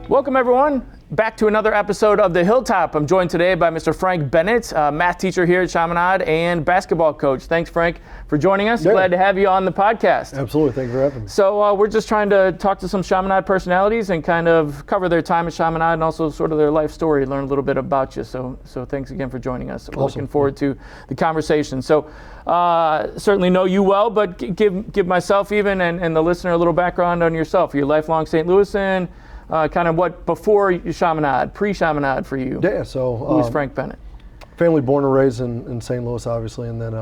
Welcome everyone back to another episode of the Hilltop. I'm joined today by Mr. Frank Bennett, math teacher here at Chaminade and basketball coach. Thanks, Frank, for joining us. Yeah. Glad to have you on the podcast. Absolutely, thank you for having me. So we're just trying to talk to some Chaminade personalities and kind of cover their time at Chaminade and also sort of their life story, learn a little bit about you. So thanks again for joining us. We're looking forward to the conversation. So certainly know you well, but give myself even and the listener a little background on yourself. You're a lifelong St. Louisan. Kind of what before Chaminade, pre-Chaminade for you? Yeah, so who's Frank Bennett? Family born and raised in St. Louis, obviously, and then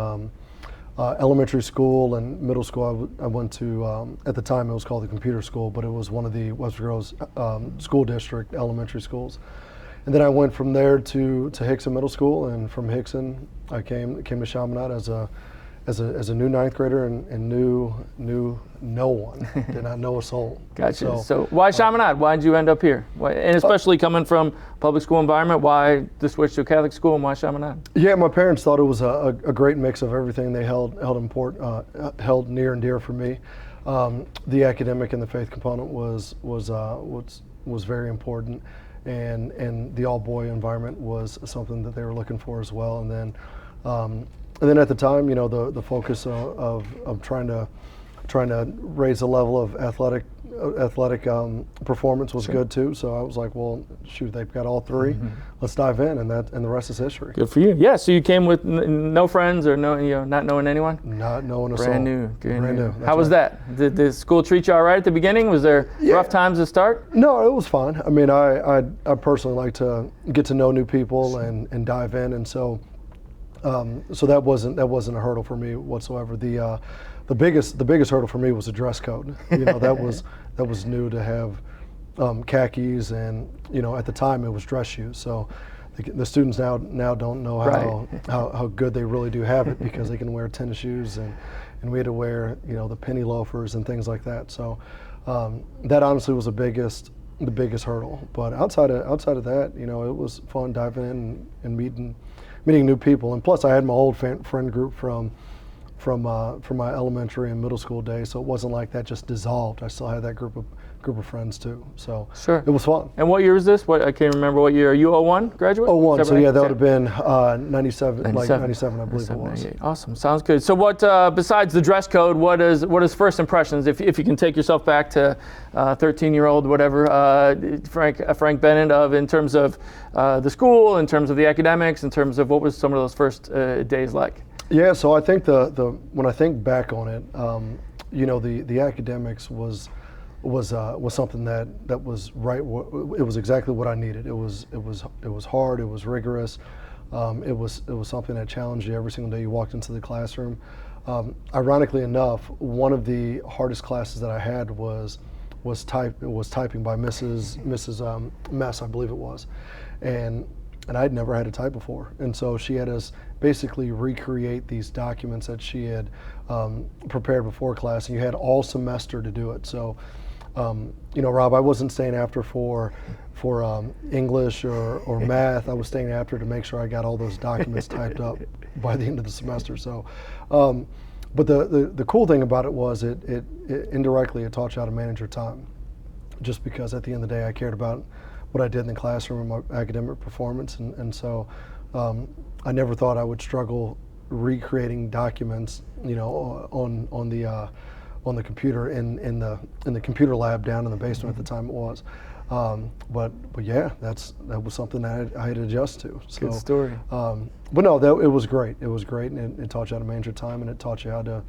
elementary school and middle school I went to, at the time it was called the computer school, but it was one of the West Groves school district elementary schools. And then I went from there to Hickson Middle School, and from Hickson I came to Chaminade as a new ninth grader and knew no one, did not know a soul. Gotcha. So why Chaminade? Why did you end up here? And especially coming from public school environment, why the switch to a Catholic school and why Chaminade? Yeah, my parents thought it was a great mix of everything. They held near and dear for me. The academic and the faith component was very important, and the all boy environment was something that they were looking for as well. And then at the time, you know, the focus of trying to raise the level of athletic performance was Sure. good too. So I was like, well, shoot, they've got all three. Mm-hmm. Let's dive in, and the rest is history. Good for you. Yeah. So you came with no friends or not knowing anyone. Not knowing a soul. Brand new. Brand new. How was that? Did the school treat you all right at the beginning? Was there rough times to start? No, it was fun. I mean, I personally like to get to know new people and dive in, and so. So that wasn't a hurdle for me whatsoever. The biggest hurdle for me was the dress code. You know, that was new to have khakis, and you know, at the time it was dress shoes. So the students now don't know how good they really do have it, because they can wear tennis shoes and we had to wear, you know, the penny loafers and things like that. So that honestly was the biggest hurdle. But outside of that, you know, it was fun diving in and meeting new people, and plus I had my old friend group from my elementary and middle school days, so it wasn't like that just dissolved. I still had that group of friends too, so sure. It was fun. And what year is this? I can't remember what year. Are you 01 graduate? 01, so yeah, that would have been 97, like 97, I believe it was. Awesome, sounds good. So what, besides the dress code, what is first impressions, if you can take yourself back to 13-year-old, whatever, Frank Bennett, in terms of the school, in terms of the academics, in terms of what was some of those first days like? Yeah, so I think when I think back on it, you know, the academics was something that was right. It was exactly what I needed. It was hard. It was rigorous. It was something that challenged you every single day you walked into the classroom. Ironically enough, one of the hardest classes that I had was typing by Mrs. Mess, I believe it was, and I'd never had to type before, and so she had us basically recreate these documents that she had prepared before class, and you had all semester to do it. So, you know, Rob, I wasn't staying after for English or math. I was staying after to make sure I got all those documents typed up by the end of the semester. So, but the cool thing about it was it indirectly it taught you how to manage your time, just because at the end of the day I cared about what I did in the classroom and my academic performance, and so I never thought I would struggle recreating documents, you know, on the computer in the computer lab down in the basement at the time it was. But yeah, that was something that I had to adjust to. So, good story. But no, it was great. It was great, and it taught you how to manage your time, and it taught you how to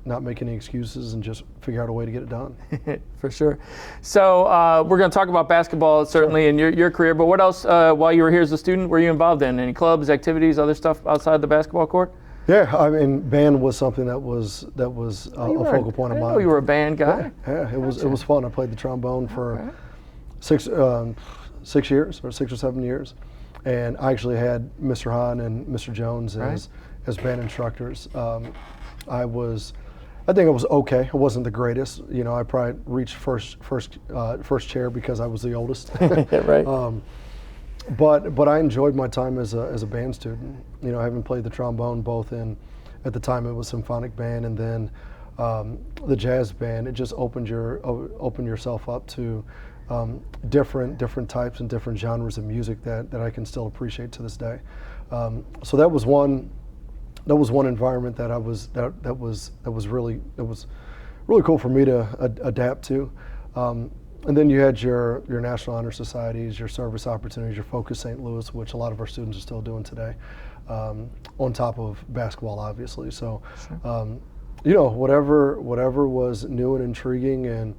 not make any excuses and just figure out a way to get it done. For sure. So we're going to talk about basketball certainly in your career, but what else while you were here as a student were you involved in? Any clubs, activities, other stuff outside the basketball court? Yeah, I mean, band was something that was a focal point of mine. I know you were a band guy. Yeah, it was fun. I played the trombone for 6 years or 6 or 7 years, and I actually had Mr. Hahn and Mr. Jones as band instructors. I think I was okay. I wasn't the greatest. You know, I probably reached first chair because I was the oldest. Right. But I enjoyed my time as a band student. You know, having played the trombone both at the time it was symphonic band and then the jazz band. It just opened yourself up to different types and different genres of music that I can still appreciate to this day. So that was one environment that was really cool for me to adapt to. And then you had your National Honor Societies, your service opportunities, your Focus St. Louis, which a lot of our students are still doing today, on top of basketball, obviously. So, sure. Whatever was new and intriguing and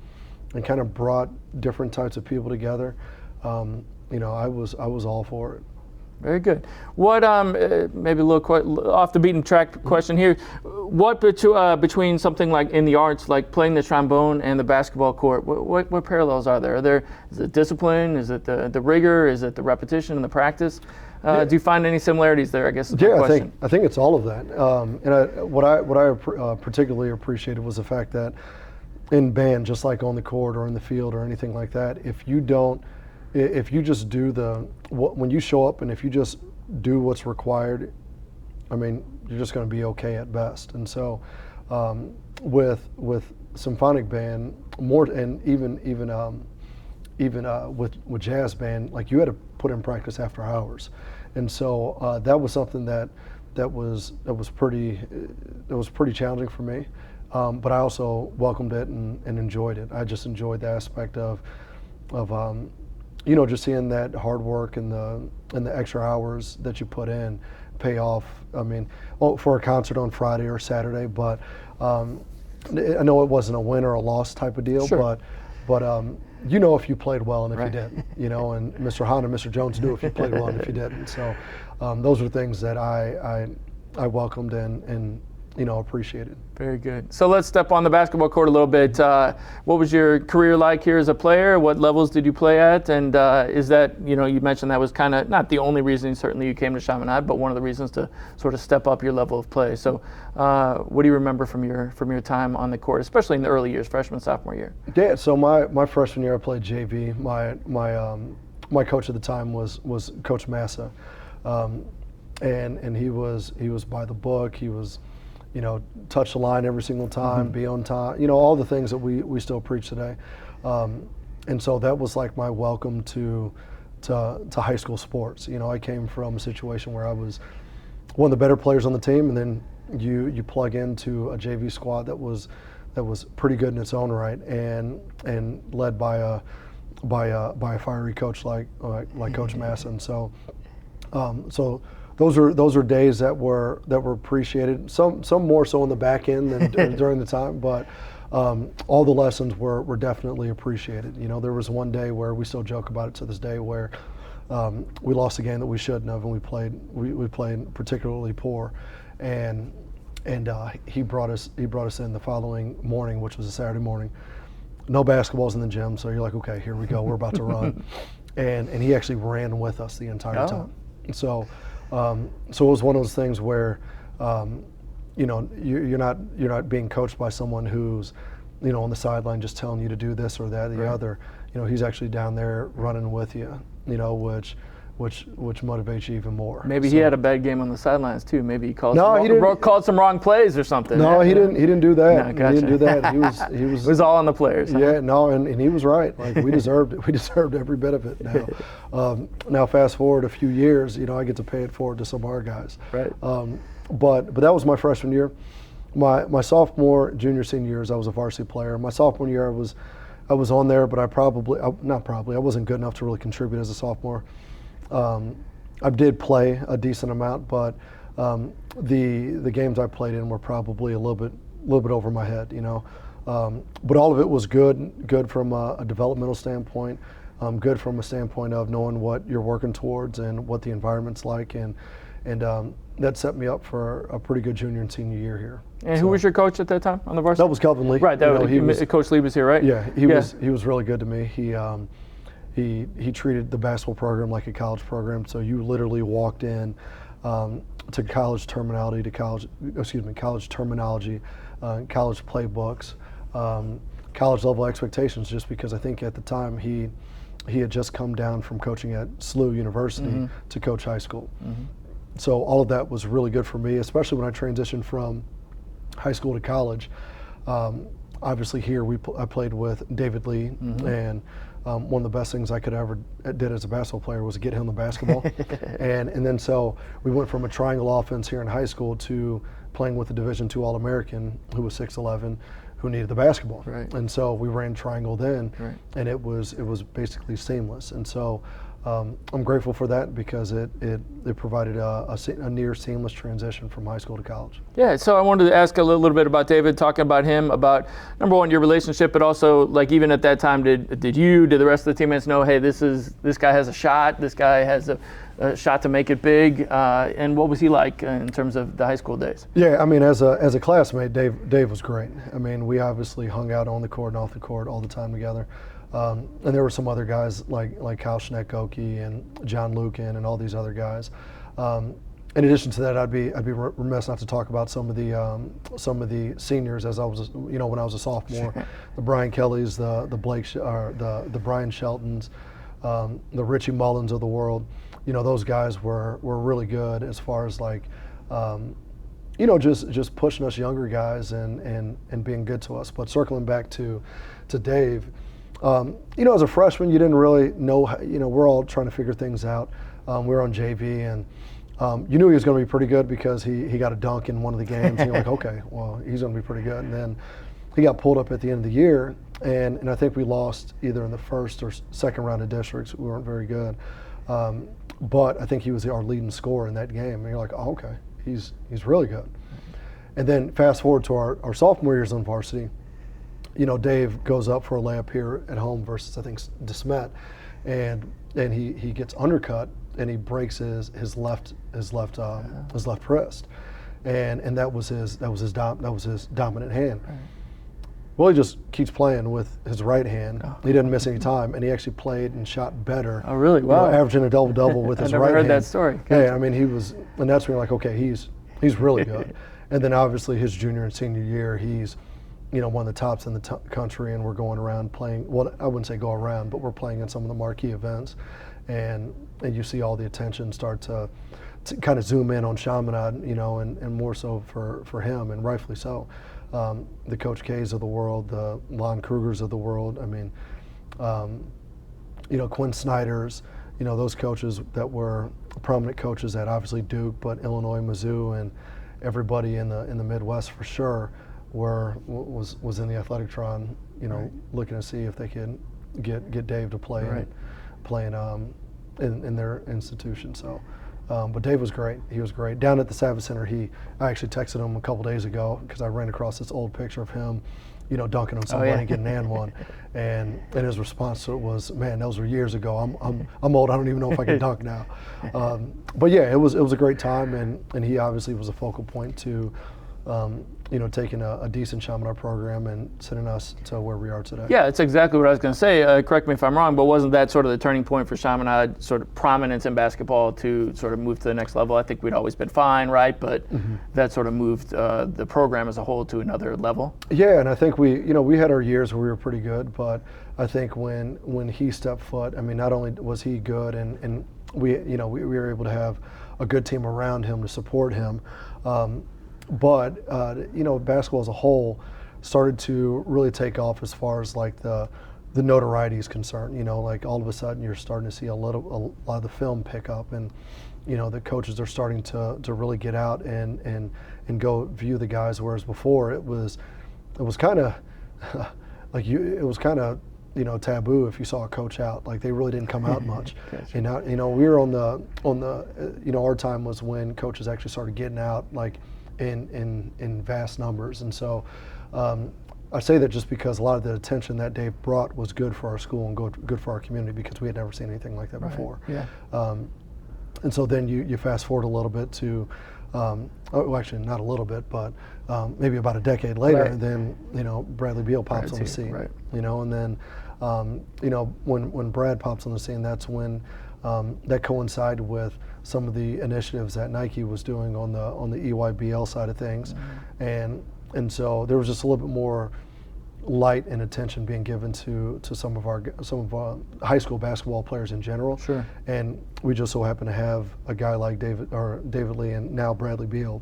kind of brought different types of people together, I was all for it. Very good. What maybe a little off the beaten track question here? What between something like in the arts, like playing the trombone and the basketball court? What parallels are there? Is it discipline? Is it the rigor? Is it the repetition and the practice? Do you find any similarities there? I guess. Is my question. I think it's all of that. What I particularly appreciated was the fact that in band, just like on the court or in the field or anything like that, if you just do when you show up and if you just do what's required, I mean, you're just going to be okay at best. And so, with symphonic band, more and even with jazz band, like you had to put in practice after hours, and so that was something that was pretty challenging for me, but I also welcomed it and enjoyed it. I just enjoyed the aspect of just seeing that hard work and the extra hours that you put in pay off. I mean, for a concert on Friday or Saturday, but I know it wasn't a win or a loss type of deal, sure. but if you played well and if you didn't, and Mr. Hahn and Mr. Jones knew if you played well and if you didn't. So those are things that I welcomed and appreciated. Very good. So let's step on the basketball court a little bit. What was your career like here as a player? What levels did you play at? And is that, you mentioned that was kind of not the only reason certainly you came to Chaminade, but one of the reasons to sort of step up your level of play. So what do you remember from your time on the court, especially in the early years, freshman, sophomore year? Yeah, so my freshman year I played JV. My coach at the time was Coach Massa. And he was by the book. He was touch the line every single time, be on time, all the things that we still preach today. And so that was like my welcome to high school sports. I came from a situation where I was one of the better players on the team, and then you plug into a JV squad that was pretty good in its own right, and led by a fiery coach like Coach Massa. And so those are days that were appreciated. Some more so on the back end than during the time, but all the lessons were definitely appreciated. There was one day where we still joke about it to this day where we lost a game that we shouldn't have, and we played particularly poor, and he brought us in the following morning, which was a Saturday morning. No basketballs in the gym, so you're like, okay, here we go, we're about to run, and he actually ran with us the entire time. So it was one of those things where, you're not being coached by someone who's, on the sideline just telling you to do this or that or the other. He's actually down there running with you, which motivates you even more. Maybe he had a bad game on the sidelines too. Maybe he called some wrong plays or something. No, he didn't do that. No, gotcha. He didn't do that. He was. It was all on the players. Huh? Yeah, no, and he was right. Like we deserved it. We deserved every bit of it. Now fast forward a few years, I get to pay it forward to some of our guys. Right. But that was my freshman year. My sophomore, junior, senior years, I was a varsity player. My sophomore year, I was on there, but I wasn't good enough to really contribute as a sophomore. I did play a decent amount, but the games I played in were probably a little bit over my head, But all of it was good from a developmental standpoint, good from a standpoint of knowing what you're working towards and what the environment's like, and that set me up for a pretty good junior and senior year here. And who was your coach at that time on the varsity? That was Kelvin Lee. Right, Coach Lee was here, right? Yeah, he was really good to me. He treated the basketball program like a college program, so you literally walked in to college terminology, college playbooks, college level expectations, just because I think at the time he had just come down from coaching at SLU University to coach high school. So all of that was really good for me, especially when I transitioned from high school to college. Obviously here I played with David Lee and one of the best things I could ever did as a basketball player was get him the basketball. and then so we went from a triangle offense here in high school to playing with a Division II All-American who was 6'11", who needed the basketball. Right. And so we ran triangle then, right. and it was basically seamless. And so I'm grateful for that because it provided a near seamless transition from high school to college. Yeah, so I wanted to ask a little bit about David, talking about him, about number one, your relationship, but also like even at that time, did the rest of the teammates know, hey, this guy has a shot, this guy has a shot to make it big, and what was he like in terms of the high school days? Yeah, I mean, as a classmate, Dave was great. I mean, we obviously hung out on the court and off the court all the time together. And there were some other guys like Kyle Schneck-Goki and John Lucan and all these other guys. In addition to that, I'd be remiss not to talk about some of the seniors as I was, when I was a sophomore, the Brian Kellys, the Brian Sheltons, the Richie Mullins of the world. Those guys were really good as far as like, just pushing us younger guys and being good to us. But circling back to Dave. As a freshman, you didn't really know, we're all trying to figure things out. We were on JV, and you knew he was going to be pretty good because he got a dunk in one of the games. And you're like, okay, well, he's going to be pretty good. And then he got pulled up at the end of the year, and I think we lost either in the first or second round of districts. We weren't very good. But I think he was our leading scorer in that game. And you're like, oh, okay, he's really good. And then fast forward to our sophomore years on varsity. Dave goes up for a layup here at home versus I think DeSmet, and he gets undercut and he breaks his left wrist, and that was his dominant hand. Right. Well, he just keeps playing with his right hand. Oh. He didn't miss any time, and he actually played and shot better. Oh, really? Wow! Averaging a double-double with his right hand. I never heard that story. Yeah, I mean and that's when you're like, okay, he's really good. And then obviously his junior and senior year, he's one of the tops in the country, and we're going around playing, well, I wouldn't say go around, but we're playing in some of the marquee events, and you see all the attention start to kind of zoom in on Chaminade, and more so for him, and rightfully so. The Coach K's of the world, the Lon Krugers of the world, I mean, Quinn Snyder's, those coaches that were prominent coaches at obviously Duke, but Illinois, Mizzou, and everybody in the Midwest for sure. Was in the Athletic-tron, right. looking to see if they could get Dave to play right. in their institution. So, but Dave was great. He was great. Down at the Savage Center, I actually texted him a couple days ago because I ran across this old picture of him, dunking on somebody and getting an one, and his response to it was, "Man, those were years ago. I'm old. I don't even know if I can dunk now." But yeah, it was a great time, and he obviously was a focal point to. Taking a decent Chaminade program and sending us to where we are today. Yeah, that's exactly what I was going to say. Correct me if I'm wrong, but wasn't that sort of the turning point for Chaminade, sort of prominence in basketball to sort of move to the next level? I think we'd always been fine, right? But that sort of moved the program as a whole to another level. Yeah, and I think we had our years where we were pretty good, but I think when he stepped foot, I mean, not only was he good, and we were able to have a good team around him to support him. But basketball as a whole started to really take off as far as like the notoriety is concerned. Like all of a sudden you're starting to see a lot of the film pick up, and the coaches are starting to really get out and go view the guys. Whereas before it was kind of like taboo if you saw a coach out. Like they really didn't come out much. And now we were on the our time was when coaches actually started getting out like. In vast numbers, and so I say that just because a lot of the attention that Dave brought was good for our school and good for our community because we had never seen anything like that before. Yeah. And so then you fast forward a little bit to, well, actually not a little bit, but maybe about a decade later, right. And then Bradley Beal pops on the scene. Right. And then when Brad pops on the scene, that's when that coincided with some of the initiatives that Nike was doing on the EYBL side of things, and so there was just a little bit more light and attention being given to some of our high school basketball players in general. Sure. And we just so happen to have a guy like David Lee and now Bradley Beal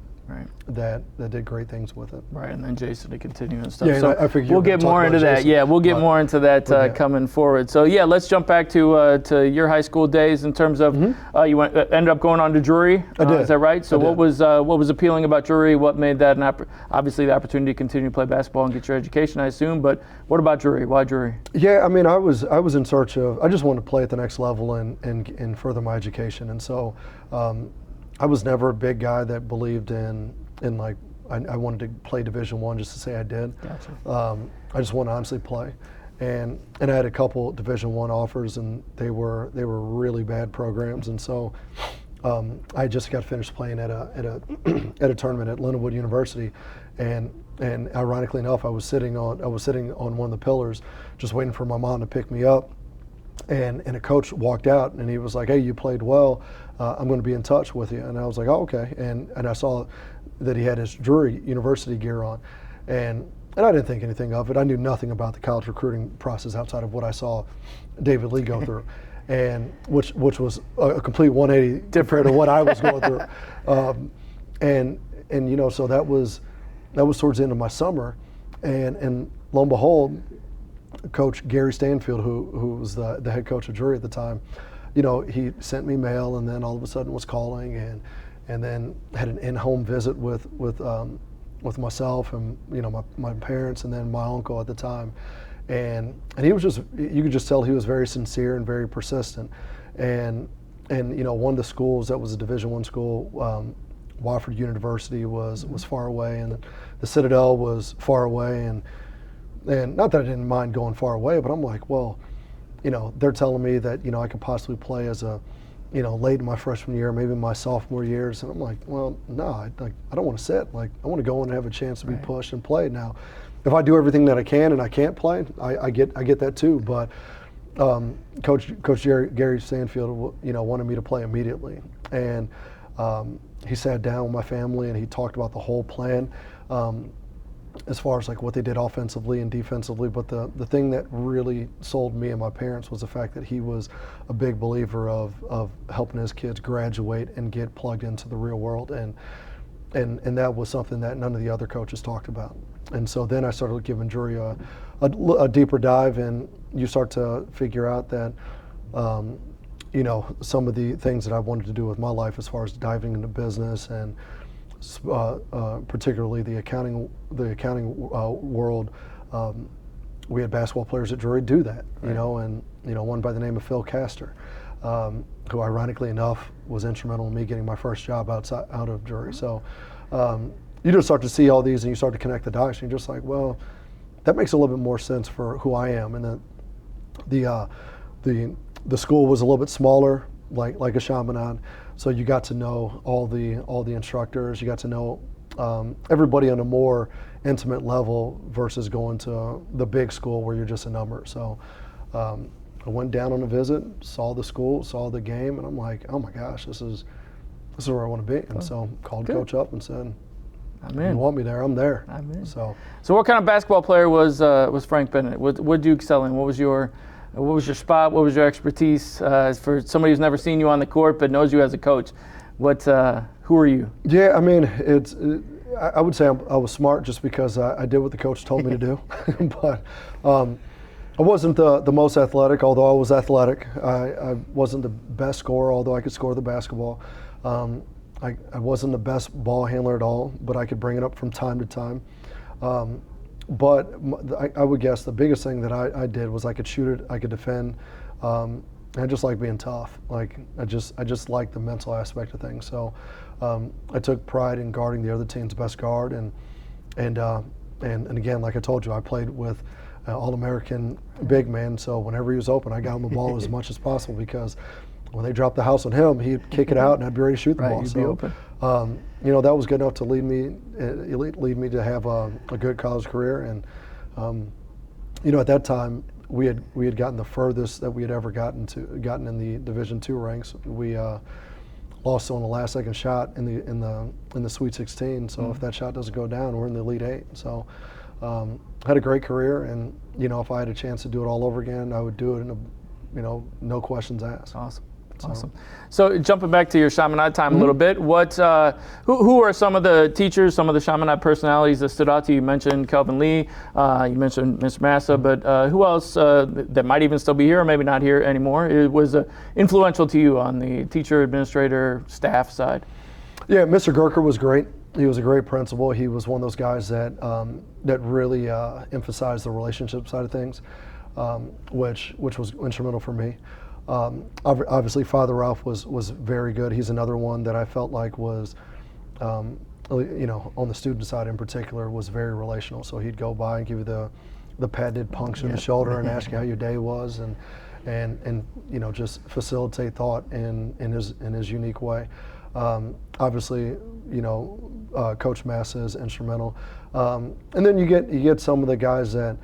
that did great things with it. Right, and then Jason to continue and stuff. Yeah, so I figured we'll get more into that. Jason, Yeah, we'll get more into that coming forward. So yeah, let's jump back to your high school days in terms of you ended up going on to Drury. I did. Is that right? So what was appealing about Drury? What made that obviously the opportunity to continue to play basketball and get your education, I assume. But what about Drury? Why Drury? Yeah, I mean, I was in search of. I just wanted to play at the next level and further my education, and so I was never a big guy that believed in like. I wanted to play Division I just to say I did. Gotcha. I just wanted to honestly play, and I had a couple Division I offers, and they were really bad programs, and so I just got finished playing at a at a tournament at Lindenwood University, and ironically enough, I was sitting on one of the pillars, just waiting for my mom to pick me up, and a coach walked out, and he was like, "Hey, you played well. I'm going to be in touch with you." And I was like, "Oh, okay." And I saw that he had his Drury University gear on, and I didn't think anything of it. I knew nothing about the college recruiting process outside of what I saw David Lee go through, and which was a complete 180 compared to what I was going through. And you know, so that was towards the end of my summer, and lo and behold, Coach Gary Stanfield, who was the head coach of Drury at the time, you know, he sent me mail, and then all of a sudden was calling, and then had an in-home visit with myself and, you know, my parents, and then my uncle at the time, and he was just, you could just tell he was very sincere and very persistent, and you know, one of the schools that was a Division I school, Wofford University was far away, and the Citadel was far away, and not that I didn't mind going far away, but I'm like, well, you know, they're telling me that, you know, I could possibly play as a, you know, late in my freshman year, maybe my sophomore years, and I'm like, well, no, I don't want to sit. Like, I want to go in and have a chance to be pushed and play. Now, if I do everything that I can and I can't play, I get that too. But Coach Gary Stanfield, you know, wanted me to play immediately, and he sat down with my family and he talked about the whole plan. As far as like what they did offensively and defensively, but the thing that really sold me and my parents was the fact that he was a big believer of helping his kids graduate and get plugged into the real world, and that was something that none of the other coaches talked about. And so then I started giving Drury a deeper dive, and you start to figure out that you know, some of the things that I wanted to do with my life as far as diving into business and particularly the accounting world. We had basketball players at Drury do that, you know, and you know, one by the name of Phil Castor, who ironically enough was instrumental in me getting my first job out of Drury. So you just start to see all these, and you start to connect the dots, and you're just like, well, that makes a little bit more sense for who I am. And the school was a little bit smaller, like a Chaminade. So you got to know all the instructors. You got to know everybody on a more intimate level versus going to the big school where you're just a number. So I went down on a visit, saw the school, saw the game, and I'm like, oh my gosh, this is where I want to be. And so called Coach up and said, you want me there? I'm there. I'm in. So what kind of basketball player was Frank Bennett? What did you excel in? What was your spot? What was your expertise? For somebody who's never seen you on the court but knows you as a coach, who are you? Yeah, I mean, I would say I was smart just because I did what the coach told me to do. But I wasn't the most athletic, although I was athletic. I wasn't the best scorer, although I could score the basketball. I wasn't the best ball handler at all, but I could bring it up from time to time. But I would guess the biggest thing that I did was I could shoot it, I could defend. I just like being tough. Like I just like the mental aspect of things. So I took pride in guarding the other team's best guard, and again, like I told you, I played with All-American big man. So whenever he was open, I got him the ball as much as possible, because when they dropped the house on him, he'd kick it out and I'd be ready to shoot the ball. You'd so, be open. You know, that was good enough to lead me to have a good college career. And you know, at that time, we had gotten the furthest that we had ever gotten in the Division II ranks. We lost on the last second shot in the Sweet 16. So if that shot doesn't go down, we're in the Elite 8. So had a great career, and you know, if I had a chance to do it all over again, I would do it in no questions asked. Awesome. Awesome. So jumping back to your Chaminade time a little bit, what who are some of the teachers, some of the Chaminade personalities that stood out to you? You mentioned Kelvin Lee, you mentioned Mr. Massa, but who else that might even still be here or maybe not here anymore? It was influential to you on the teacher, administrator, staff side? Yeah, Mr. Gurker was great. He was a great principal. He was one of those guys that that really emphasized the relationship side of things, which was instrumental for me. Obviously, Father Ralph was very good. He's another one that I felt like was, on the student side in particular, was very relational. So he'd go by and give you the patented punch in the shoulder and ask you how your day was, and just facilitate thought in his unique way. Obviously, Coach Massa is instrumental, and then you get some of the guys that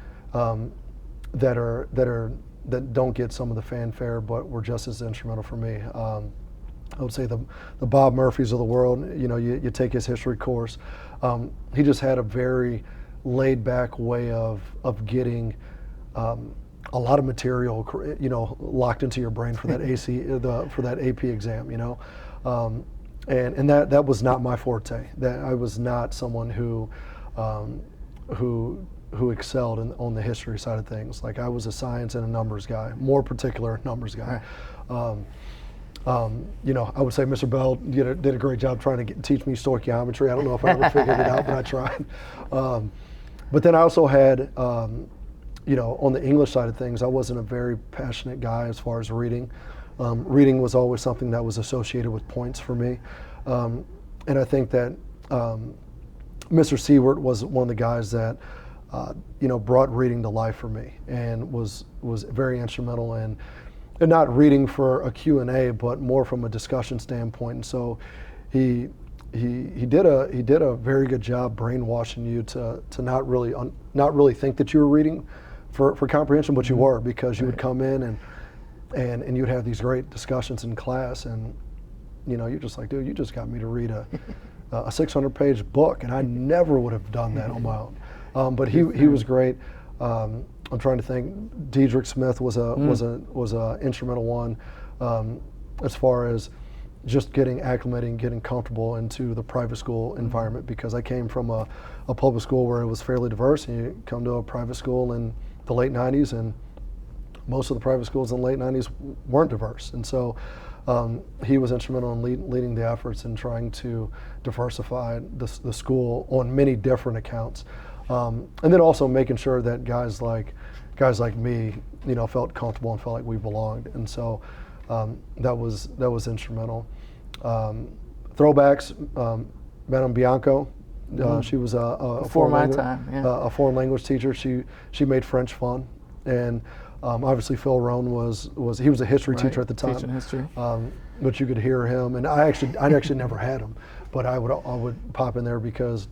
don't get some of the fanfare, but were just as instrumental for me. I would say the Bob Murphys of the world. You take his history course. He just had a very laid-back way of getting a lot of material, locked into your brain for that for that AP exam. And that was not my forte. That I was not someone who excelled on the history side of things. Like, I was a science and a numbers guy, more particular numbers guy. Right. I would say Mr. Bell did a great job trying to teach me stoichiometry. I don't know if I ever figured it out, but I tried. But then I also had, on the English side of things, I wasn't a very passionate guy as far as reading. Reading was always something that was associated with points for me. And I think that Mr. Seward was one of the guys that brought reading to life for me, and was very instrumental in not reading for a Q&A, but more from a discussion standpoint. And so he did a very good job brainwashing you to not really think that you were reading for comprehension, but you were, because you would come in and you'd have these great discussions in class, and you're just like, dude, you just got me to read a 600-page book, and I never would have done that on my own. But he was great. I'm trying to think. Diedrich Smith was a instrumental one, as far as just getting acclimating, getting comfortable into the private school environment, because I came from a public school where it was fairly diverse, and you come to a private school in the late 90s, and most of the private schools in the late 90s weren't diverse. And so he was instrumental in leading the efforts in trying to diversify the school on many different accounts. And then also making sure that guys like me, felt comfortable and felt like we belonged. And so that was instrumental. Throwbacks, Madame Bianco. She was a foreign language teacher. She made French fun, and obviously Phil Rohn was a history teacher at the time. Teaching history. But you could hear him, and I actually never had him, but I would pop in there because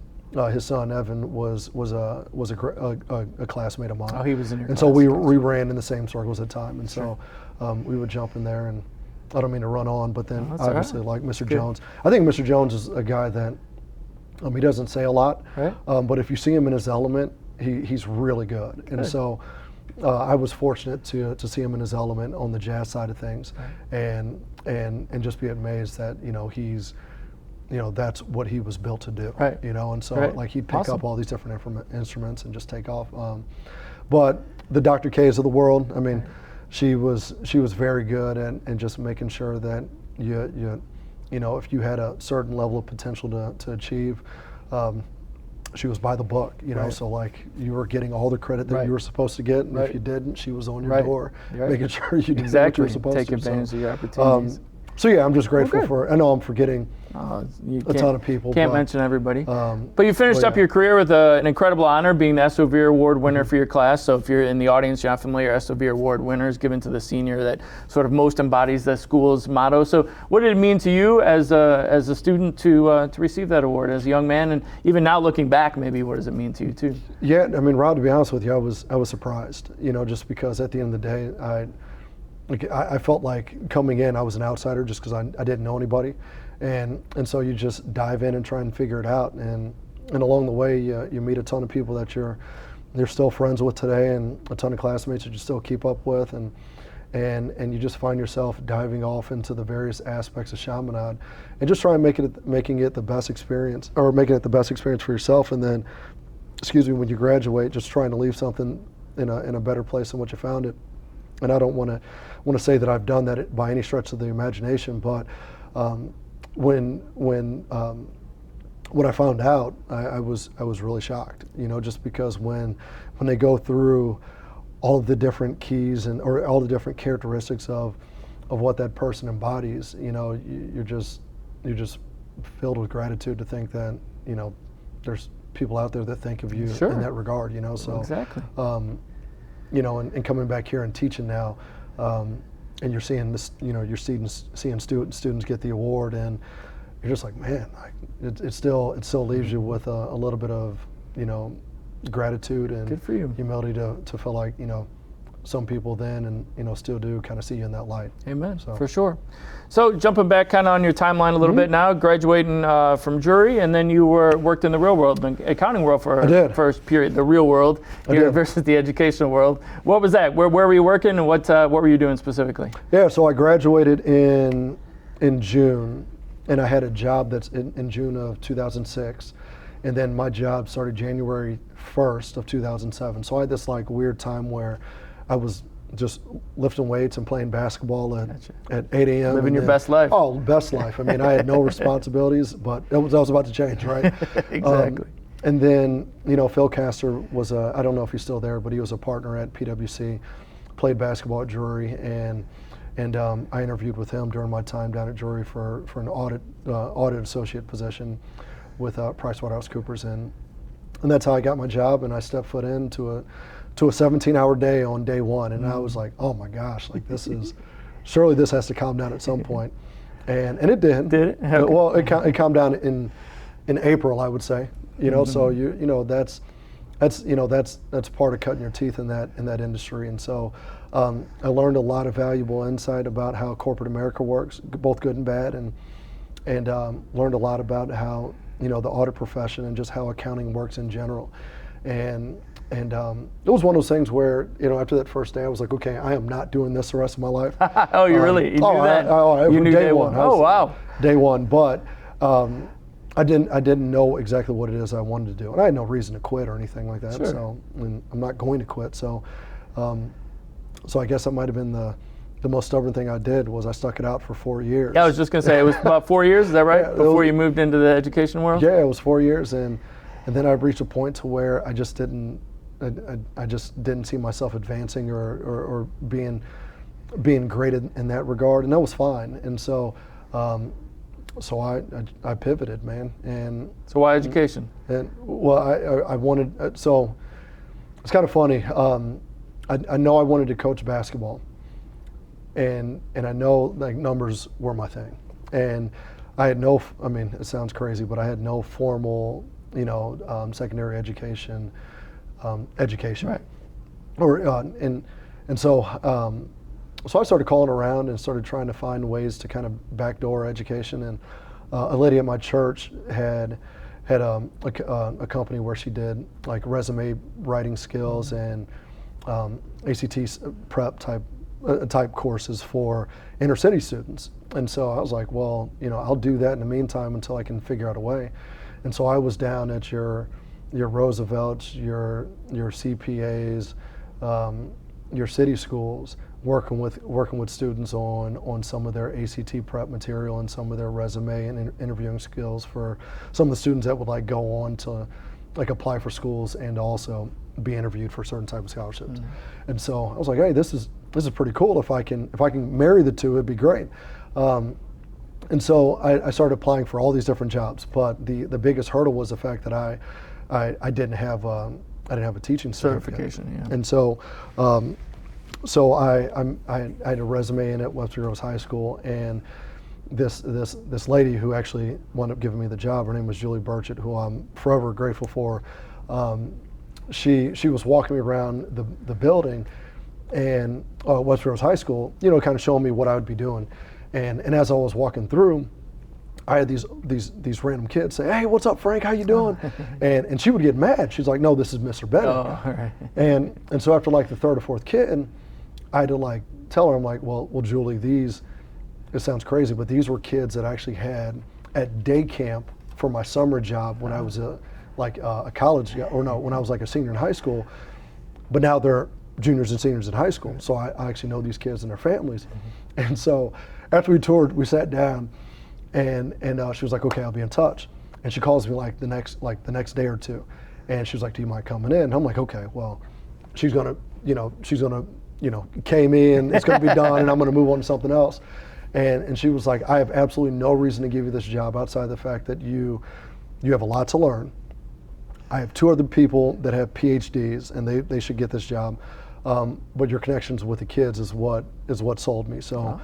his son Evan was a classmate of mine. Oh, he was in your and class. so we ran in the same circles at the time, and so we would jump in there. And I don't mean to run on, but then obviously like Mr. Jones. I think Mr. Jones is a guy that he doesn't say a lot, right? But if you see him in his element, he's really good. And so I was fortunate to see him in his element on the jazz side of things, and just be amazed that he's that's what he was built to do, right? And so like he'd pick up all these different instruments and just take off. But the Dr. K's of the world, I mean, she was very good and just making sure that if you had a certain level of potential to achieve, she was by the book, so like you were getting all the credit that you were supposed to get, and if you didn't, she was on your door, making sure you did what you were supposed to. Take advantage of your opportunities. So yeah, I'm just grateful for. I know I'm forgetting a ton of people. Can't mention everybody. But you finished up your career with an incredible honor, being the SOV Award winner for your class. So if you're in the audience, you're not familiar, SOV Award winners given to the senior that sort of most embodies the school's motto. So what did it mean to you as a student to receive that award as a young man, and even now looking back, maybe what does it mean to you too? Yeah, I mean, Rob, to be honest with you, I was surprised. Just because at the end of the day, I felt like coming in, I was an outsider just because I didn't know anybody, and so you just dive in and try and figure it out, and along the way you meet a ton of people that you're still friends with today, and a ton of classmates that you still keep up with, and and you just find yourself diving off into the various aspects of Chaminade, and just try and making it the best experience, or making it the best experience for yourself. And then, when you graduate, just trying to leave something in a better place than what you found it. And I don't want to say that I've done that by any stretch of the imagination, but when I found out, I was really shocked. Just because when they go through all of the different keys or all the different characteristics of what that person embodies, you're just filled with gratitude to think that there's people out there that think of you in that regard. So exactly. And coming back here and teaching now, and you're seeing this, you're seeing students get the award, and you're just like, man, it still leaves you with a little bit of gratitude and good for you. Humility to feel like some people then and still do kind of see you in that light. Amen. So. For sure. So jumping back kind of on your timeline a little bit now, graduating from jury, and then you worked in the real world, the accounting world for a first period, the real world here versus the educational world. What was that? Where were you working, and what were you doing specifically? Yeah, so I graduated in June, and I had a job that's in June of 2006. And then my job started January 1st of 2007. So I had this weird time where I was just lifting weights and playing basketball at 8 a.m. Living your best life. Oh, best life. I mean, I had no responsibilities, but that was about to change, right? Exactly. And then, Phil Castor was I don't know if he's still there, but he was a partner at PwC, played basketball at Drury, and I interviewed with him during my time down at Drury for an audit associate position with PricewaterhouseCoopers, and that's how I got my job. And I stepped foot into a 17-hour day on day one, and I was like, oh my gosh, surely this has to calm down at some point, and it did. Did it? Okay. Well, it calmed down in April, I would say. So that's part of cutting your teeth in that industry, and so I learned a lot of valuable insight about how corporate America works, both good and bad, and learned a lot about how the audit profession and just how accounting works in general, and it was one of those things where after that first day I was like, okay, I am not doing this the rest of my life. Oh, you really? You knew that? You knew day one. Oh, wow. Day one, but I didn't know exactly what it is I wanted to do, and I had no reason to quit or anything like that. Sure. So, and I'm not going to quit. So I guess that might have been the most stubborn thing I did was I stuck it out for 4 years. Yeah, I was just going to say, it was about 4 years, is that right? Yeah, before you moved into the education world? Yeah, it was 4 years, and then I reached a point to where I just didn't see myself advancing or being great in that regard, and that was fine. And so I pivoted, man. And so why education? And I wanted, so it's kind of funny. I know I wanted to coach basketball. And I know numbers were my thing, and I had it sounds crazy, but I had no formal, secondary education, right? So I started calling around and started trying to find ways to kind of backdoor education. And a lady at my church had a company where she did resume writing skills and ACT prep type courses for inner city students. And so I was like, well, I'll do that in the meantime until I can figure out a way. And so I was down at your Roosevelts, your CPAs, your city schools, working with students on some of their ACT prep material and some of their resume and interviewing skills for some of the students that would go on to apply for schools and also be interviewed for certain type of scholarships. And so I was like, hey, this is pretty cool. If I can marry the two, it'd be great. And so I started applying for all these different jobs, but the biggest hurdle was the fact that I didn't have a teaching certification. Yeah. And so I had a resume in at Webster Groves High School, and this lady who actually wound up giving me the job, her name was Julie Burchett, who I'm forever grateful for. She was walking me around the building and Webster Groves High School, kind of showing me what I would be doing. And as I was walking through, I had these random kids say, "Hey, what's up, Frank? How you doing?" and she would get mad. She's like, "No, this is Mr. Bennett." Oh, all right. And so after the third or fourth kid, I had to like tell her, I'm like, well, Julie, it sounds crazy, but these were kids that I actually had at day camp for my summer job when I was a college, or no, when I was like a senior in high school, but now they're juniors and seniors in high school. So I actually know these kids and their families. And so after we toured, we sat down, and she was like, okay, I'll be in touch. And she calls me like the next day or two, and she was like, do you mind coming in? And I'm like, okay, well, she's gonna K me, and it's gonna be done, and I'm gonna move on to something else. And she was like, I have absolutely no reason to give you this job outside the fact that you have a lot to learn. I have 2 other people that have PhDs, and they should get this job. But your connections with the kids is what sold me. So,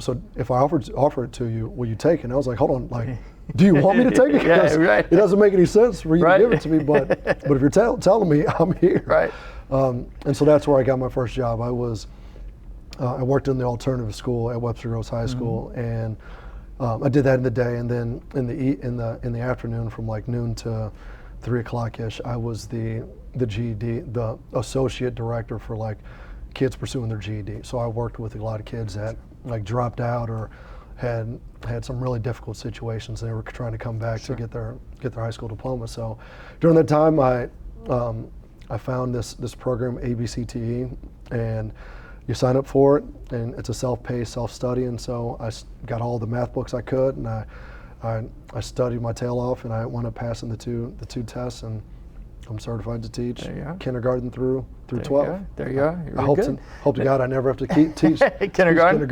so if I offer it to you, will you take it? And I was like, hold on, like, do you want me to take it? Yeah, right. It doesn't make any sense for you to give it to me, but if you're telling me, I'm here. Right. And so that's where I got my first job. I worked in the alternative school at Webster Groves High School, and I did that in the day, and then in the afternoon, from like noon to 3 o'clock ish, I was the GED, the associate director for like kids pursuing their GED. So I worked with a lot of kids that like dropped out or had some really difficult situations. They were trying to come back to get their high school diploma. So during that time, I found this program, ABCTE, and you sign up for it, and it's a self-paced, self-study. And so I got all the math books I could, and I studied my tail off, and I wound up passing the two tests, and I'm certified to teach kindergarten through 12. There you are. I hope to God I never have to teach kindergarten.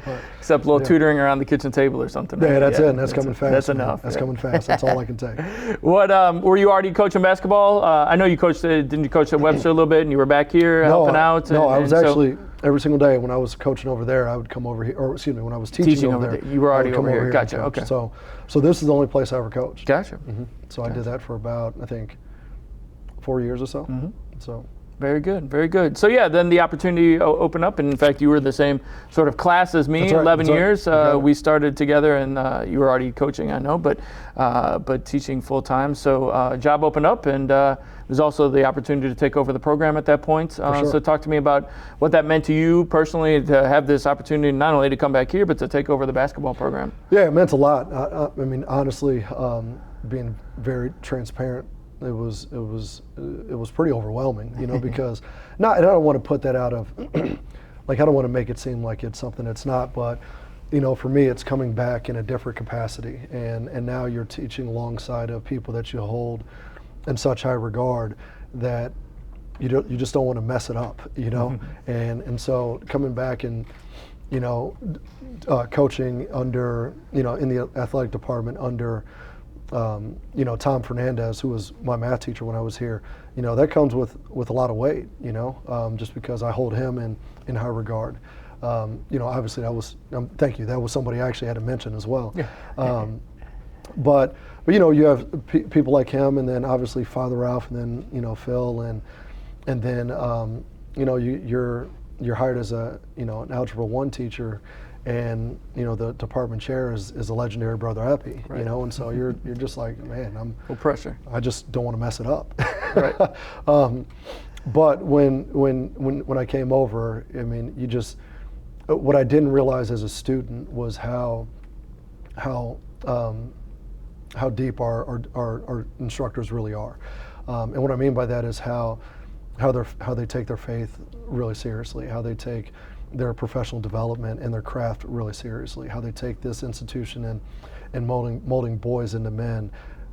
But, except a little tutoring around the kitchen table or something. Yeah, that's it. And that's coming fast. That's enough. That's coming fast. That's all I can take. What were you already coaching basketball? I know you coached. Didn't you coach at Webster a little bit, and you were back here helping out? No, I was actually every single day when I was coaching over there, I would come over here. Or excuse me, when I was teaching over there, you were already over here. Gotcha. Okay. So this is the only place I ever coached. Gotcha. So I did that for about, I think, 4 years or so. So. Very good, very good. So yeah, then the opportunity opened up, and in fact, you were the same sort of class as me, 11 years. We started together, and you were already coaching, I know, but teaching full time. So job opened up, and there's also the opportunity to take over the program at that point. So talk to me about what that meant to you personally, to have this opportunity not only to come back here, but to take over the basketball program. Yeah, it meant a lot. I mean, honestly, being very transparent, it was pretty overwhelming, because and I don't want to put that out of like, I don't want to make it seem like it's something it's not, but for me, it's coming back in a different capacity, and now you're teaching alongside of people that you hold in such high regard that you just don't want to mess it up, and so coming back and coaching under in the athletic department under Tom Fernandez, who was my math teacher when I was here, that comes with a lot of weight, just because I hold him in high regard. Obviously thank you, that was somebody I actually had to mention as well. But you have people like him, and then obviously Father Ralph, and then Phil, and then you're hired as an Algebra 1 teacher, and the department chair is a legendary Brother Epi, and so you're just like, man, full pressure. I just don't want to mess it up. Right. But when I came over, I mean, what I didn't realize as a student was how deep our instructors really are, and what I mean by that is how they take their faith really seriously, how they take their professional development and their craft really seriously, how they take this institution and molding boys into men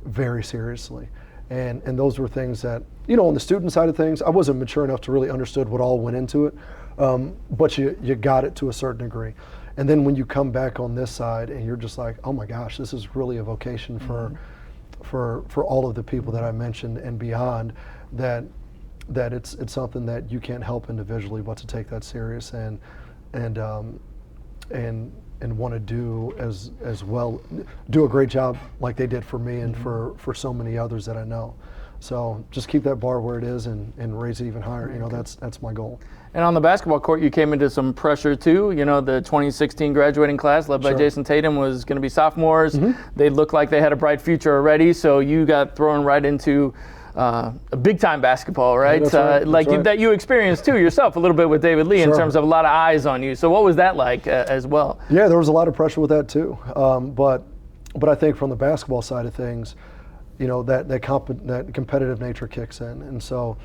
very seriously. And those were things that, on the student side of things, I wasn't mature enough to really understood what all went into it, but you got it to a certain degree. And then when you come back on this side and you're just like, oh my gosh, this is really a vocation for all of the people that I mentioned and beyond, that it's something that you can't help individually but to take that serious and want to do as well, do a great job like they did for me and for so many others that I know. So just keep that bar where it is and raise it even higher. That's my goal. And on the basketball court, you came into some pressure too. The 2016 graduating class led by Jason Tatum was going to be sophomores. They looked like they had a bright future already, so you got thrown right into a big time basketball, right? That's right. That's right. That you experienced too yourself a little bit with David Lee in Sure. terms of a lot of eyes on you. So what was that like as well? Yeah, there was a lot of pressure with that too. But I think from the basketball side of things, that competitive nature kicks in, and so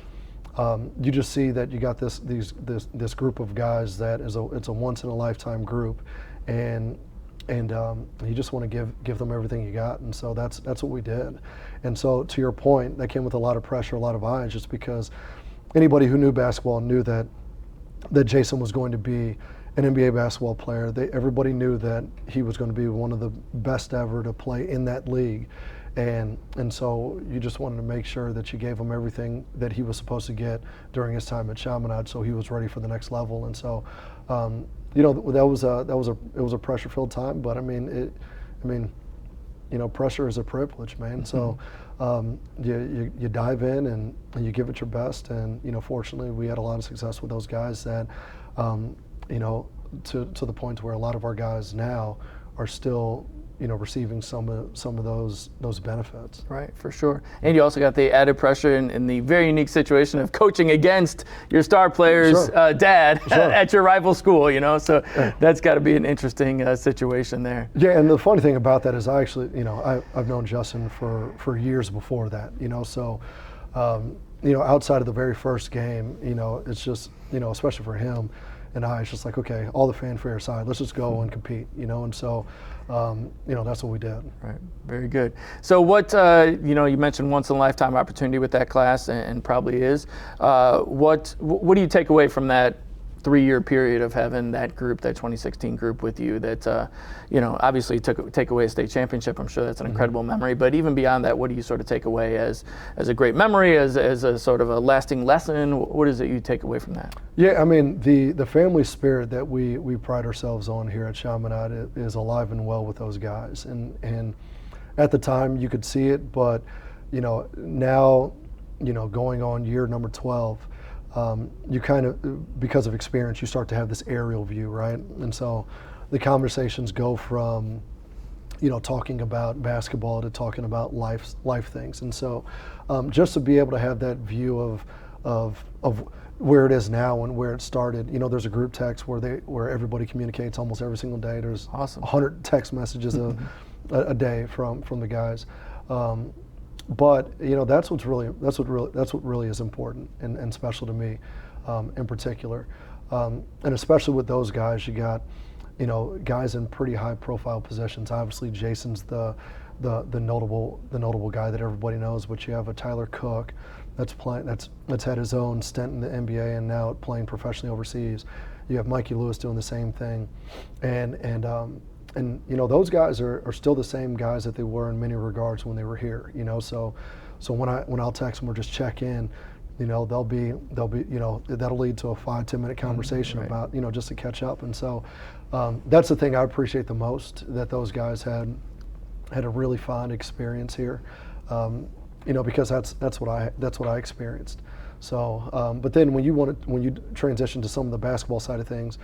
you just see that you got this group of guys that it's a once in a lifetime group, and you just want to give them everything you got, and so that's what we did. And so to your point, that came with a lot of pressure, a lot of eyes, just because anybody who knew basketball knew that Jason was going to be an NBA basketball player. Everybody knew that he was going to be one of the best ever to play in that league. And so you just wanted to make sure that you gave him everything that he was supposed to get during his time at Chaminade, so he was ready for the next level. And so, that was a pressure-filled time. But pressure is a privilege, man. Mm-hmm. So you dive in and you give it your best. And fortunately, we had a lot of success with those guys that, to the point where a lot of our guys now are still receiving some of those benefits. Right, for sure. And you also got the added pressure in the very unique situation of coaching against your star player's Sure. dad Sure. at your rival school, So that's got to be an interesting situation there. Yeah, and the funny thing about that is I actually, I've known Justin for years before that, So, outside of the very first game, it's just, especially for him and I, it's just like, okay, all the fanfare aside, let's just go and compete, And so, that's what we did. Right, very good. So what, you mentioned once in a lifetime opportunity with that class, and probably is. What do you take away from that 3-year period of having that group, that 2016 group with you that, obviously take away a state championship? I'm sure that's an incredible memory, but even beyond that, what do you sort of take away as a great memory, as a sort of a lasting lesson? What is it you take away from that? Yeah, the family spirit that we pride ourselves on here at Chaminade is alive and well with those guys. And at the time you could see it, but, now, going on year number 12, you kind of, because of experience, you start to have this aerial view, right? And so the conversations go from, talking about basketball to talking about life things. And so just to be able to have that view of where it is now and where it started, there's a group text where everybody communicates almost every single day. There's awesome. 100 text messages a day from the guys. But that's what really is important and special to me, in particular, and especially with those guys. You got, guys in pretty high profile positions. Obviously, Jason's the notable guy that everybody knows. But you have a Tyler Cook that's had his own stint in the NBA and now playing professionally overseas. You have Mikey Lewis doing the same thing, and those guys are still the same guys that they were in many regards when they were here. So when I'll text them or just check in, they'll be that'll lead to a 5-10 minute conversation right. about just to catch up. And so that's the thing I appreciate the most, that those guys had a really fun experience here. Because that's what I experienced. So but then when you transition to some of the basketball side of things,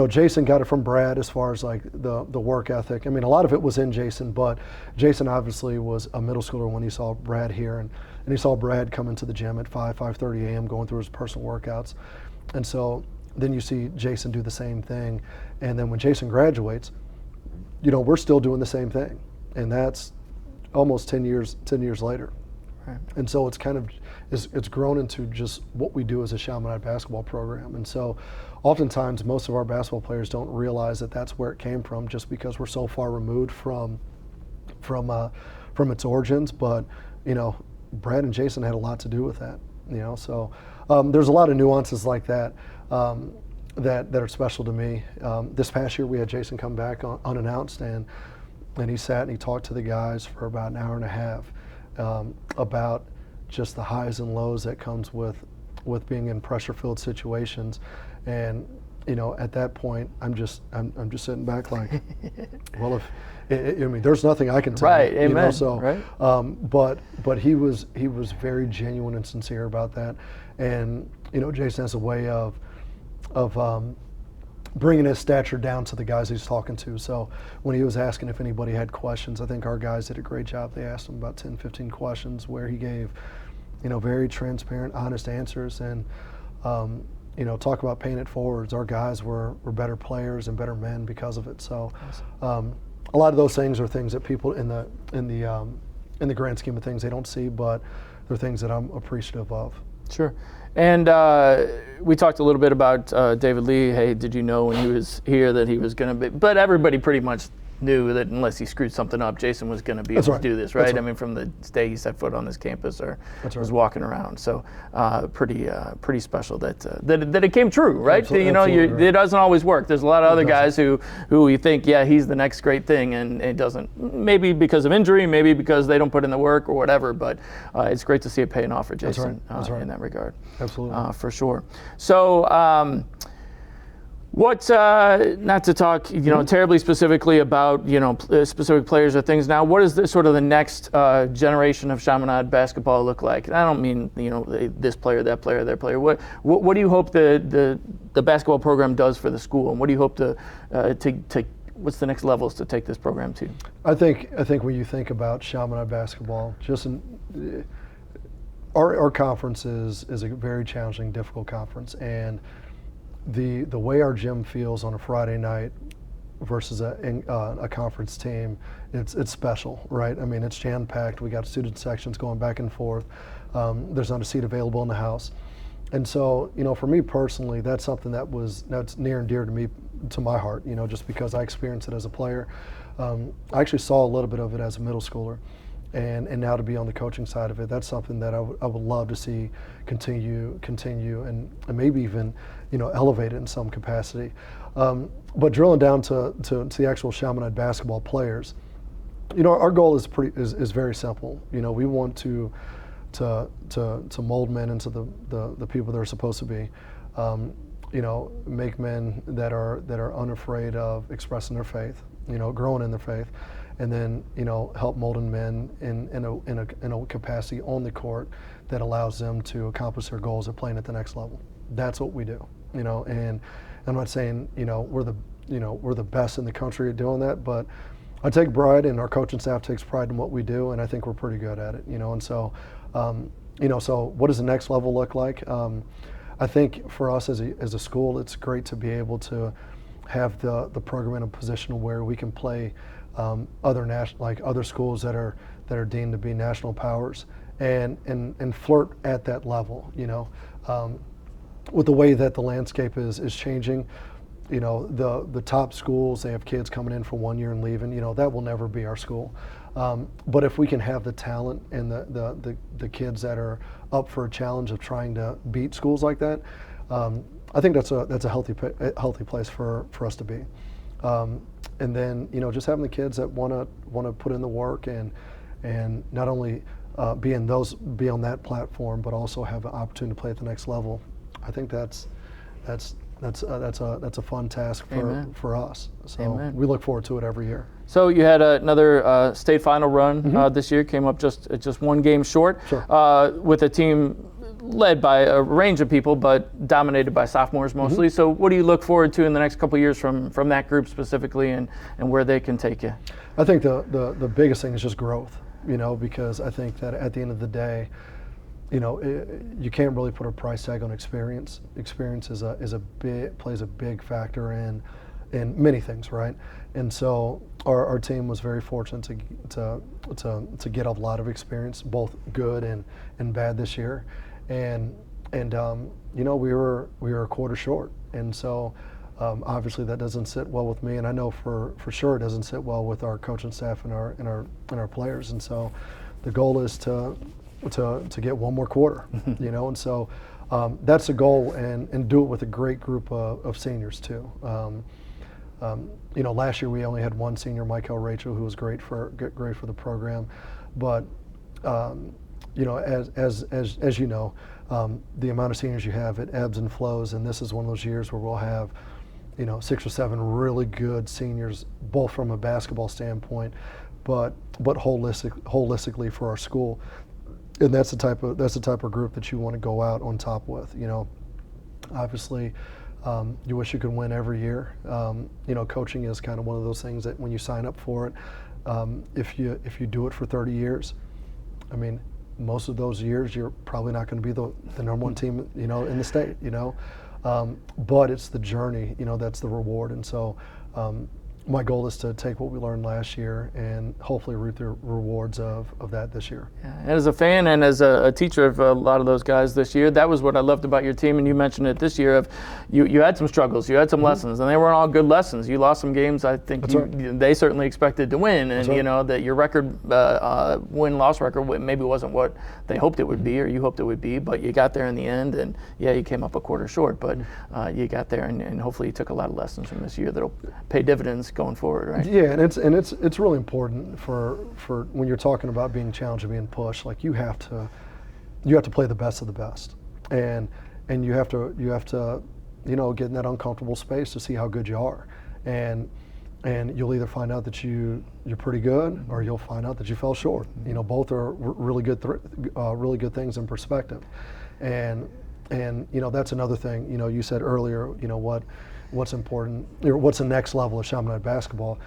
Jason got it from Brad as far as like the work ethic. A lot of it was in Jason, but Jason obviously was a middle schooler when he saw Brad here, and he saw Brad come into the gym at 5:30 a.m. going through his personal workouts. And so then you see Jason do the same thing, and then when Jason graduates, we're still doing the same thing, and that's almost 10 years later. Right. And so it's grown into just what we do as a Chaminade basketball program. And so oftentimes most of our basketball players don't realize that that's where it came from, just because we're so far removed from its origins. But Brad and Jason had a lot to do with that. So there's a lot of nuances like that that are special to me. This past year we had Jason come back unannounced, and he sat and he talked to the guys for about an hour and a half about just the highs and lows that comes with being in pressure-filled situations. And at that point, I'm just sitting back like, well, there's nothing I can tell. Right, you, amen. So, right. But he was very genuine and sincere about that. And Jason has a way of bringing his stature down to the guys he's talking to. So when he was asking if anybody had questions, I think our guys did a great job. They asked him about 10, 15 questions where he gave very transparent, honest answers, and talk about paying it forwards. Our guys were better players and better men because of it. So a lot of those things are things that people in the grand scheme of things they don't see, but they're things that I'm appreciative of. Sure. And we talked a little bit about David Lee. Hey, did you know when he was here that he was going to be? But everybody pretty much knew that unless he screwed something up, Jason was going to be able to do this, right? I mean, from the day he set foot on this campus or was walking around. So pretty special that it came true, right? Absolutely. It doesn't always work. There's a lot of other guys who you think, yeah, he's the next great thing, and it doesn't. Maybe because of injury, maybe because they don't put in the work or whatever. But it's great to see it paying off for Jason in that regard. Absolutely. For sure. So. What, not to talk, terribly specifically about, specific players or things now, what does the next generation of Chaminade basketball look like? And I don't mean, this player, that player, that player. What do you hope the basketball program does for the school? And what do you hope to what's the next levels to take this program to? I think when you think about Chaminade basketball, our conference is a very challenging, difficult conference. And the way our gym feels on a Friday night versus a conference team, it's special, right? I mean, it's jam-packed. We got student sections going back and forth. There's not a seat available in the house. And so, for me personally, that's something that's near and dear to my heart, just because I experienced it as a player. I actually saw a little bit of it as a middle schooler. And now to be on the coaching side of it, that's something that I would love to see continue and maybe even elevate it in some capacity. But drilling down to the actual Chaminade basketball players, our goal is very simple. We want to mold men into the people they're supposed to be. Make men that are unafraid of expressing their faith, growing in their faith. And then, help molding men in a capacity on the court that allows them to accomplish their goals of playing at the next level. That's what we do, and I'm not saying, we're the best in the country at doing that, but I take pride, and our coaching staff takes pride in what we do, and I think we're pretty good at it, and so, so what does the next level look like? I think for us as a school, it's great to be able to have the program in a position where we can play other schools that are deemed to be national powers, and flirt at that level. With the way that the landscape is changing, the top schools, they have kids coming in for 1 year and leaving. That will never be our school. But if we can have the talent and the kids that are up for a challenge of trying to beat schools like that, I think that's a healthy place for us to be. And then just having the kids that want to put in the work and not only be on that platform, but also have an opportunity to play at the next level. I think that's a fun task for us. So Amen. We look forward to it every year. So you had another state final run this year. Came up just one game short. Sure. With a team led by a range of people, but dominated by sophomores mostly. So what do you look forward to in the next couple of years from that group specifically, and where they can take you? I think the biggest thing is just growth, because I think that at the end of the day, you can't really put a price tag on experience. Experience plays a big factor in many things, right? And so our team was very fortunate to get a lot of experience, both good and bad this year. And we were a quarter short, and so obviously that doesn't sit well with me, and I know for sure it doesn't sit well with our coaching staff and our players. And so the goal is to get one more quarter, and so that's the goal, and do it with a great group of seniors too. Last year we only had one senior, Michael Rachel, who was great for the program, but as you know, the amount of seniors you have, it ebbs and flows, and this is one of those years where we'll have 6 or 7 really good seniors, both from a basketball standpoint, but holistically for our school. And that's the type of group that you want to go out on top with. Obviously, you wish you could win every year. Coaching is kind of one of those things that when you sign up for it, if you do it for 30 years, I mean, most of those years you're probably not going to be the number one team, in the state, but it's the journey, that's the reward. And so my goal is to take what we learned last year and hopefully reap the rewards of that this year. Yeah. And as a fan and as a teacher of a lot of those guys this year, that was what I loved about your team, and you mentioned it this year, of you had some struggles, you had some lessons, and they weren't all good lessons. You lost some games I think they certainly expected to win, and that your record, win-loss record maybe wasn't what they hoped it would be or you hoped it would be, but you got there in the end, and you came up a quarter short, but you got there, and hopefully you took a lot of lessons from this year that'll pay dividends going forward, right? Yeah, and it's really important for when you're talking about being challenged and being pushed. Like you have to play the best of the best, and you have to get in that uncomfortable space to see how good you are, and you'll either find out that you're pretty good, or you'll find out that you fell short. Both are really good things in perspective, and that's another thing. You said earlier, what's important, or what's the next level of Chaminade basketball,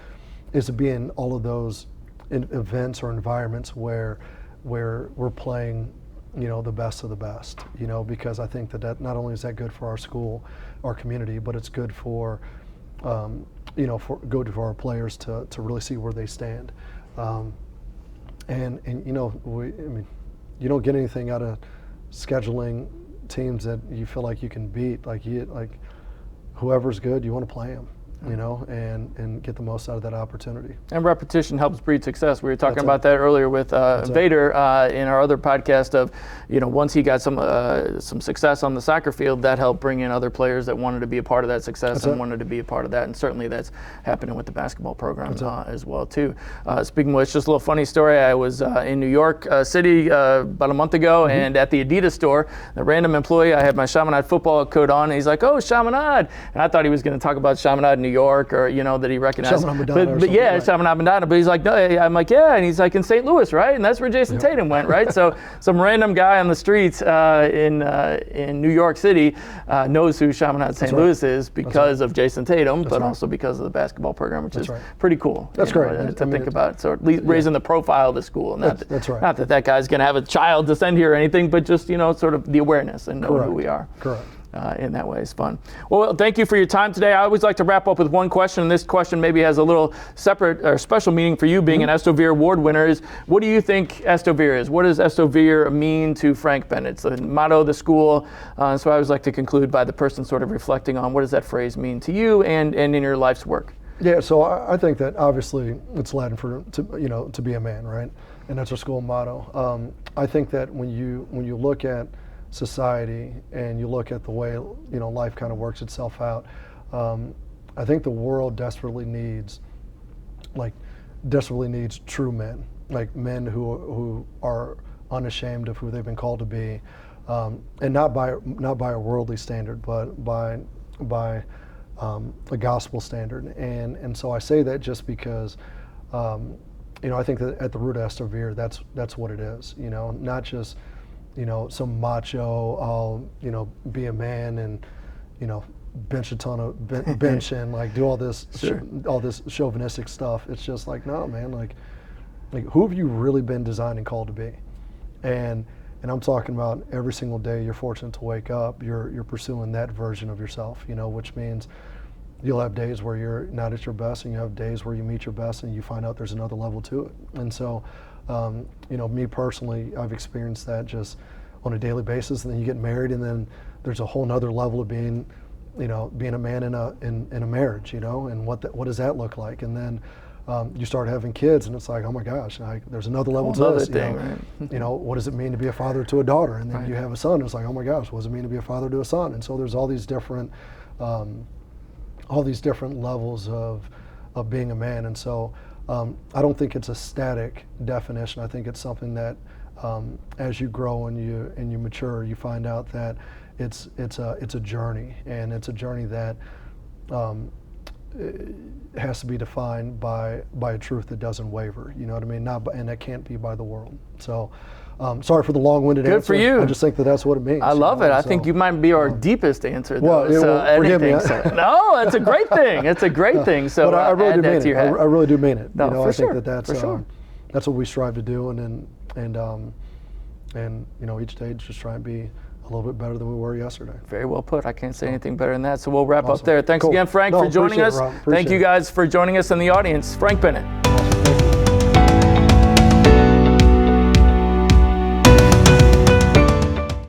is to be in all of those events or environments where we're playing, the best of the best, because I think that not only is that good for our school, our community, but it's good for, good for our players to really see where they stand. You don't get anything out of scheduling teams that you feel like you can beat. Whoever's good, you want to play them, and get the most out of that opportunity. And repetition helps breed success. We were talking about that earlier with Vader in our other podcast of, once he got some success on the soccer field, that helped bring in other players that wanted to be a part of that success and wanted to be a part of that. And certainly that's happening with the basketball program as well too. Speaking of which, just a little funny story. I was in New York City about a month ago, and at the Adidas store, the random employee, I had my Chaminade football coat on, and he's like, "Oh, Chaminade," and I thought he was going to talk about Chaminade New York, or that he recognized. Chaminade Madonna. But he's like, no, I'm like, yeah, and he's like, in St. Louis, right? And that's where Jason Tatum went, right? So some random guy on the streets in New York City knows who Chaminade St. Louis is because of Jason Tatum, but also because of the basketball program, which is pretty cool. That's great to think about. So at least raising the profile of the school. That's right. Not that guy's going to have a child to send here or anything, but just sort of the awareness and knowing who we are. Correct. In that way. It's fun. Well, thank you for your time today. I always like to wrap up with one question, and this question maybe has a little separate or special meaning for you, being an Estovere Award winner. Is what do you think Estovere is? What does Estovere mean to Frank Bennett? It's the motto of the school. So I always like to conclude by the person sort of reflecting on what does that phrase mean to you and in your life's work. Yeah, so I think that obviously it's Latin for to be a man, right? And that's our school motto. I think that when you look at society and you look at the way life kind of works itself out, I think the world desperately needs true men, like men who are unashamed of who they've been called to be, and not by a worldly standard, but by a gospel standard. And so I say that just because I think that at the root of Estovere, that's what it is. Not just some macho, be a man and, bench a ton of bench and do all this chauvinistic stuff. It's just like, no, man, like who have you really been designed and called to be? And I'm talking about every single day you're fortunate to wake up, you're pursuing that version of yourself, which means you'll have days where you're not at your best, and you have days where you meet your best and you find out there's another level to it. And so, me personally, I've experienced that just on a daily basis. And then you get married, and then there's a whole nother level of being a man in a marriage, and what does that look like? And then you start having kids, and it's like, oh my gosh, there's another level to this. Right? What does it mean to be a father to a daughter? And then you have a son, and it's like, oh my gosh, what does it mean to be a father to a son? And so there's all these different levels of being a man. And so I don't think it's a static definition. I think it's something that as you grow and you mature, you find out that it's a journey, and it's a journey that has to be defined by a truth that doesn't waver. You know what I mean? And that can't be by the world. So. Sorry for the long-winded answer. Good for you. I just think that's what it means. I love it. I think you might be our deepest answer. Well, forgive me. No, it's a great thing. It's a great thing. So but I really do mean it. I really do mean it. No, I think that's what we strive to do, and and each day just try and be a little bit better than we were yesterday. Very well put. I can't say anything better than that. So we'll wrap up Awesome. there. Thanks Cool. again, Frank, No, for joining appreciate us. it, Rob. Thank Appreciate you it. guys for joining us in the audience. Frank Bennett.